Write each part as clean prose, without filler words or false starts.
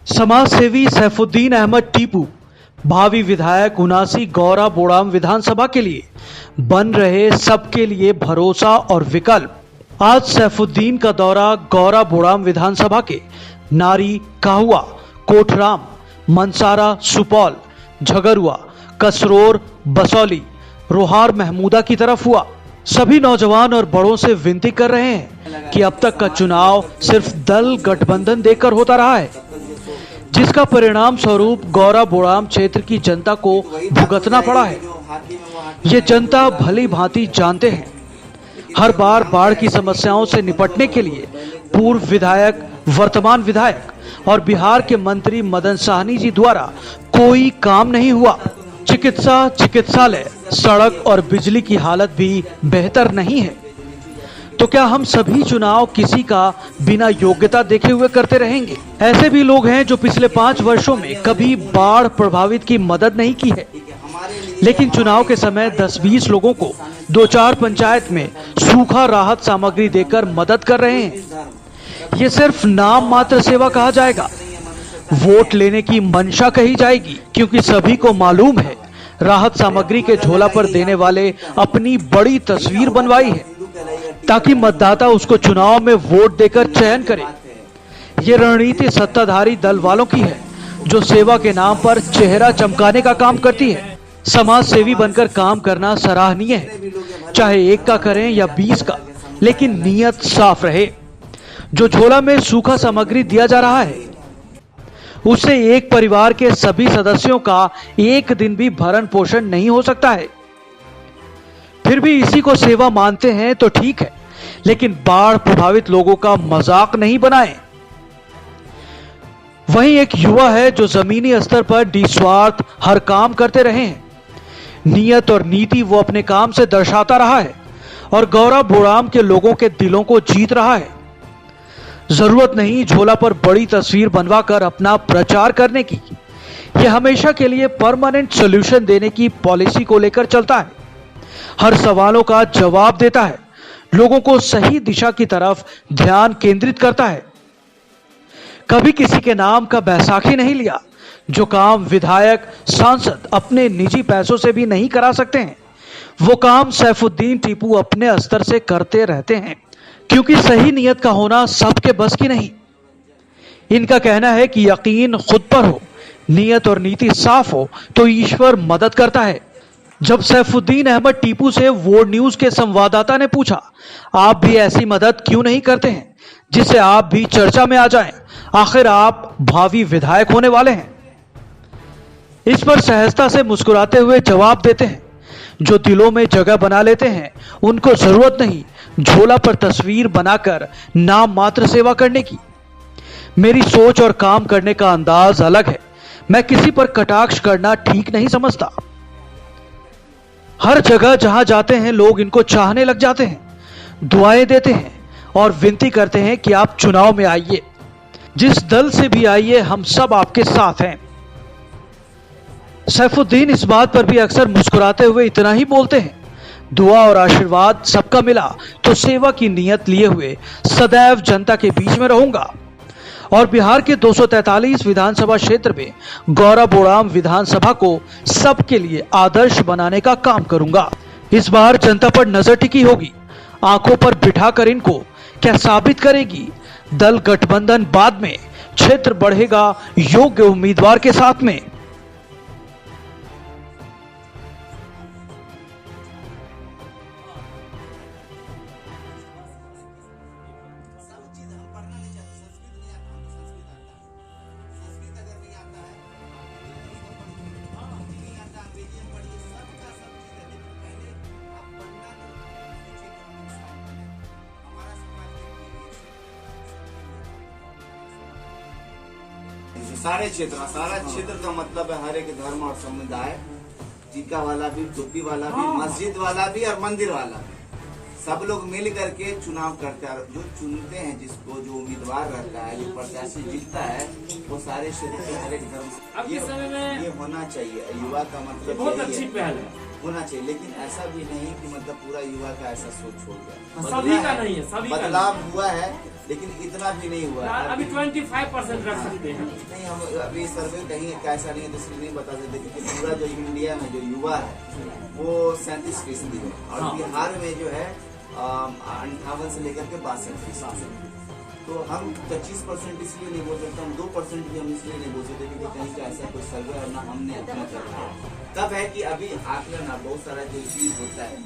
समाज सेवी सैफुद्दीन अहमद टीपू भावी विधायक 79 गौरा बोड़ाम विधानसभा के लिए बन रहे सबके लिए भरोसा और विकल्प। आज सैफुद्दीन का दौरा गौरा बोड़ाम विधानसभा के नारी, काहुआ, कोठराम, मनसारा, सुपौल, झगरुआ, कसरोर, बसौली, रोहार, महमूदा की तरफ हुआ। सभी नौजवान और बड़ों से विनती कर रहे हैं कि अब तक का चुनाव सिर्फ दल गठबंधन देकर होता रहा है, जिसका परिणाम स्वरूप गौरा बोड़ाम क्षेत्र की जनता को भुगतना पड़ा है। ये जनता भली भांति जानते हैं, हर बार बाढ़ की समस्याओं से निपटने के लिए पूर्व विधायक, वर्तमान विधायक और बिहार के मंत्री मदन साहनी जी द्वारा कोई काम नहीं हुआ। चिकित्सा, चिकित्सालय, सड़क और बिजली की हालत भी बेहतर नहीं है। तो क्या हम सभी चुनाव किसी का बिना योग्यता देखे हुए करते रहेंगे? ऐसे भी लोग हैं जो पिछले 5 वर्षों में कभी बाढ़ प्रभावित की मदद नहीं की है, लेकिन चुनाव के समय 10-20 लोगों को 2-4 पंचायत में सूखा राहत सामग्री देकर मदद कर रहे हैं। ये सिर्फ नाम मात्र सेवा कहा जाएगा, वोट लेने की मंशा कही जाएगी, क्योंकि सभी को मालूम है राहत सामग्री के झोला पर देने वाले अपनी बड़ी तस्वीर बनवाई है ताकि मतदाता उसको चुनाव में वोट देकर चयन करे। ये रणनीति सत्ताधारी दल वालों की है जो सेवा के नाम पर चेहरा चमकाने का काम करती है। समाज सेवी बनकर काम करना सराहनीय है, चाहे 1 का करें या 20 का, लेकिन नियत साफ रहे। जो झोला में सूखा सामग्री दिया जा रहा है उससे एक परिवार के सभी सदस्यों का एक दिन भी भरण पोषण नहीं हो सकता है। फिर भी इसी को सेवा मानते हैं तो ठीक है, लेकिन बाढ़ प्रभावित लोगों का मजाक नहीं बनाएं। वहीं एक युवा है जो जमीनी स्तर पर निस्वार्थ हर काम करते रहे हैं। नियत और नीति वो अपने काम से दर्शाता रहा है और गौरा बोड़ाम के लोगों के दिलों को जीत रहा है। जरूरत नहीं झोला पर बड़ी तस्वीर बनवाकर अपना प्रचार करने की। यह हमेशा के लिए परमानेंट सॉल्यूशन देने की पॉलिसी को लेकर चलता है, हर सवालों का जवाब देता है, लोगों को सही दिशा की तरफ ध्यान केंद्रित करता है। कभी किसी के नाम का बैसाखी नहीं लिया। जो काम विधायक, सांसद अपने निजी पैसों से भी नहीं करा सकते हैं, वो काम सैफुद्दीन टीपू अपने स्तर से करते रहते हैं, क्योंकि सही नियत का होना सबके बस की नहीं। इनका कहना है कि यकीन खुद पर हो, नियत और नीति साफ हो तो ईश्वर मदद करता है। जब सैफुद्दीन अहमद टीपू से वोट न्यूज के संवाददाता ने पूछा, आप भी ऐसी मदद क्यों नहीं करते हैं जिससे आप भी चर्चा में आ जाएं? आखिर आप भावी विधायक होने वाले हैं। इस पर सहजता से मुस्कुराते हुए जवाब देते हैं, जो दिलों में जगह बना लेते हैं उनको जरूरत नहीं झोला पर तस्वीर बनाकर नाम मात्र सेवा करने की। मेरी सोच और काम करने का अंदाज अलग है। मैं किसी पर कटाक्ष करना ठीक नहीं समझता। हर जगह जहां जाते हैं लोग इनको चाहने लग जाते हैं, दुआएं देते हैं और विनती करते हैं कि आप चुनाव में आइए। जिस दल से भी आइए, हम सब आपके साथ हैं। सैफुद्दीन इस बात पर भी अक्सर मुस्कुराते हुए इतना ही बोलते हैं, दुआ और आशीर्वाद सबका मिला तो सेवा की नियत लिए हुए सदैव जनता के बीच में रहूंगा और बिहार के 243 विधानसभा क्षेत्र में गौरा बोड़ाम विधानसभा को सबके लिए आदर्श बनाने का काम करूंगा। इस बार जनता पर नजर टिकी होगी, आंखों पर बिठाकर इनको क्या साबित करेगी। दल गठबंधन बाद में, क्षेत्र बढ़ेगा योग्य उम्मीदवार के साथ में। सारे क्षेत्र, सारा क्षेत्र का मतलब है हर एक धर्म और समुदाय, टीका वाला भी, टोपी वाला भी, मस्जिद वाला भी और मंदिर वाला भी, सब लोग मिल करके चुनाव करते हैं। जो चुनते हैं, जिसको जो उम्मीदवार रहता है, जो प्रत्याशी जीतता है, वो सारे क्षेत्र के हर एक धर्म ये होना चाहिए। युवा का मतलब बहुत अच्छी पहल है। होना चाहिए, लेकिन ऐसा भी नहीं कि मतलब पूरा युवा का ऐसा सोच हो गया। सभी का नहीं है, सभी का बदलाव हुआ है, लेकिन इतना भी नहीं हुआ है। अभी 25% रख सकते हैं। नहीं, हम अभी सर्वे कहीं ऐसा नहीं है तो इसलिए नहीं बता सकते, क्योंकि पूरा जो इंडिया में जो युवा है वो 37% है, और बिहार में जो है 58 से लेकर के 62%। तो हम 25% इसलिए नहीं बोल सकते, हम 2% भी हम इसलिए नहीं बोल सकते क्योंकि कहीं का ऐसा कोई सर्वे है ना हमने अपना करा है। तब है कि अभी आकलन बहुत सारा जो चीज होता है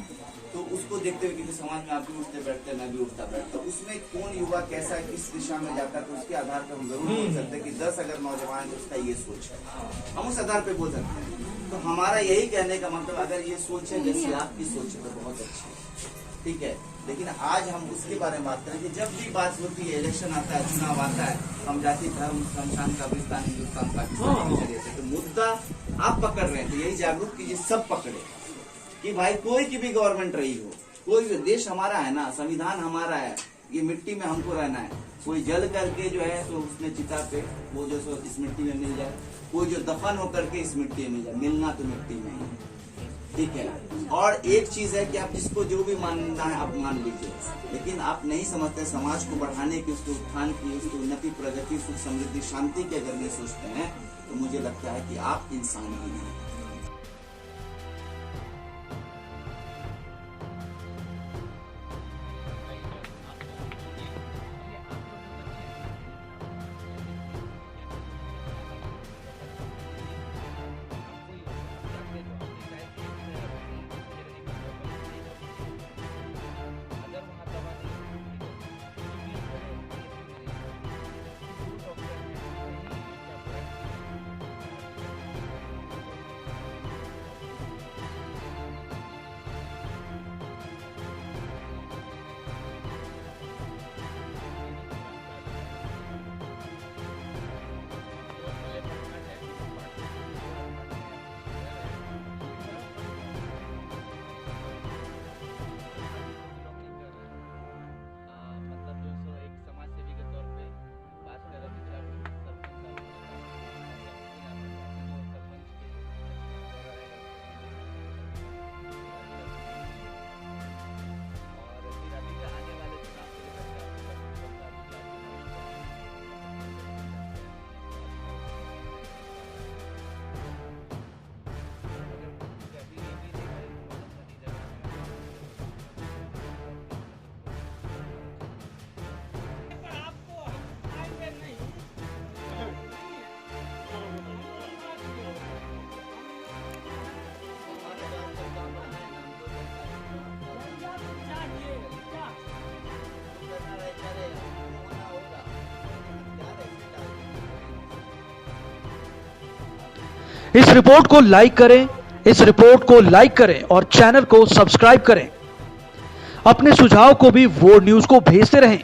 तो उसको देखते हुए, क्योंकि समाज में आप भी उठते बैठते मैं भी उठता बैठता, उसमें कौन युवा कैसा किस दिशा में जाता है, तो उसके आधार पर हम जरूर बोल सकते हैं कि 10 अगर नौजवान है तो उसका ये सोच है, हम उस आधार पर बोल सकते हैं। तो हमारा यही कहने का मतलब, अगर ये सोच है जैसे आपकी सोच है तो बहुत अच्छी है, ठीक है। लेकिन आज हम उसके बारे में बात करें कि जब भी बात होती है, इलेक्शन आता है, चुनाव आता है, हम जाति धर्म शमशान कब्रिस्तान हिंदुस्तान पाकिस्तान के जरिए से, तो मुद्दा आप पकड़ रहे हैं तो यही जागरूक कीजिए, सब पकड़े कि भाई कोई की भी गवर्नमेंट रही हो, कोई भी, देश हमारा है ना, संविधान हमारा है, ये मिट्टी में हमको रहना है। कोई जल करके जो है तो उसमें चिता पे वो जो सो इस मिट्टी में मिल जाए, कोई जो दफन होकर के इस मिट्टी में मिल जाए, मिलना तो मिट्टी में ही, ठीक है। और एक चीज है कि आप जिसको जो भी मानना है आप मान लीजिए, लेकिन आप नहीं समझते समाज को बढ़ाने की, उसके उत्थान की, उसकी उन्नति, प्रगति, सुख, समृद्धि, शांति की अगर नहीं सोचते हैं तो मुझे लगता है कि आप इंसान ही नहीं। इस रिपोर्ट को लाइक करें, इस रिपोर्ट को लाइक करें और चैनल को सब्सक्राइब करें। अपने सुझाव को भी वो न्यूज़ को भेजते रहें।